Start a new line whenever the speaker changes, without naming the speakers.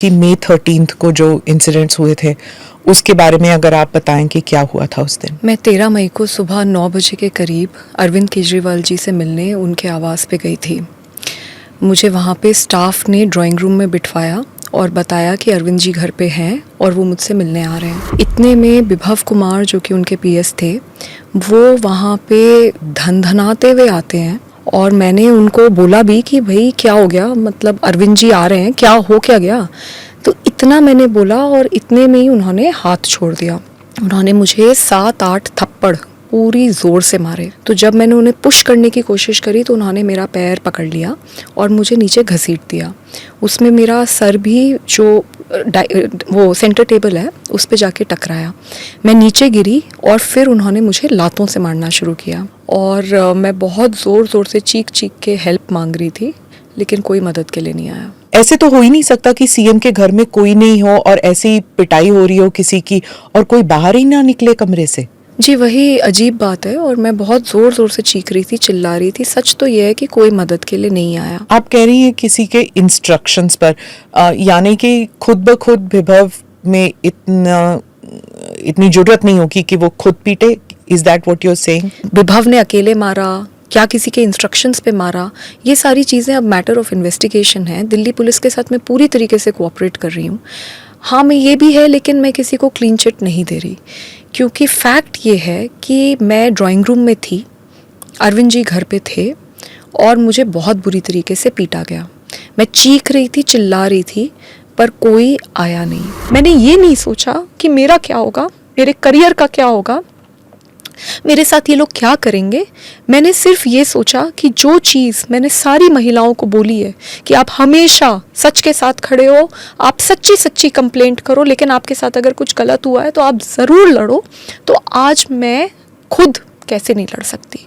कि मई 13 को जो इंसिडेंट्स हुए थे उसके बारे में अगर आप बताएं कि क्या हुआ था उस दिन।
मैं 13 मई को सुबह 9 बजे के करीब अरविंद केजरीवाल जी से मिलने उनके आवास पे गई थी। मुझे वहाँ पे स्टाफ ने ड्राइंग रूम में बिठवाया और बताया कि अरविंद जी घर पे हैं और वो मुझसे मिलने आ रहे हैं। इतने में विभव कुमार जो कि उनके पीएस थे वो वहाँ पे धनधनाते हुए आते हैं और मैंने उनको बोला भी कि भाई क्या हो गया, मतलब अरविंद जी आ रहे हैं, क्या हो क्या गया। तो इतना मैंने बोला और इतने में ही उन्होंने हाथ छोड़ दिया। उन्होंने मुझे 7-8 थप्पड़ पूरी ज़ोर से मारे। तो जब मैंने उन्हें पुश करने की कोशिश करी तो उन्होंने मेरा पैर पकड़ लिया और मुझे नीचे घसीट दिया। उसमें मेरा सर भी जो वो सेंटर टेबल है उस पे जाके टकराया। मैं नीचे गिरी और फिर उन्होंने मुझे लातों से मारना शुरू किया और मैं बहुत ज़ोर से चीख के हेल्प मांग रही थी, लेकिन कोई मदद के लिए नहीं आया।
ऐसे तो हो ही नहीं सकता कि सीएम के घर में कोई नहीं हो और ऐसी पिटाई हो रही हो किसी की और कोई बाहर ही ना निकले कमरे से।
जी, वही अजीब बात है और मैं बहुत ज़ोर से चीख रही थी, चिल्ला रही थी। सच तो ये है कि कोई मदद के लिए नहीं आया।
आप कह रही हैं किसी के इंस्ट्रक्शंस पर, यानी कि खुद ब खुद विभव में इतनी जरूरत नहीं होगी कि वो खुद पीटे। Is that what you are saying?
Vibhav ने अकेले मारा, क्या किसी के इंस्ट्रक्शंस पे मारा, ये सारी चीज़ें अब मैटर ऑफ इन्वेस्टिगेशन है। दिल्ली पुलिस के साथ मैं पूरी तरीके से कोऑपरेट कर रही हूँ। हाँ, मैं ये भी है, लेकिन मैं किसी को क्लीन चिट नहीं दे रही, क्योंकि फैक्ट ये है कि मैं ड्राइंग रूम में थी, अरविंद जी घर पे थे और मुझे बहुत बुरी तरीके से पीटा गया। मैं चीख रही थी, चिल्ला रही थी, पर कोई आया नहीं। मैंने ये नहीं सोचा कि मेरा क्या होगा, मेरे करियर का क्या होगा, मेरे साथ ये लोग क्या करेंगे। मैंने सिर्फ ये सोचा कि जो चीज़ मैंने सारी महिलाओं को बोली है कि आप हमेशा सच के साथ खड़े हो, आप सच्ची कंप्लेंट करो, लेकिन आपके साथ अगर कुछ गलत हुआ है तो आप ज़रूर लड़ो। तो आज मैं खुद कैसे नहीं लड़ सकती।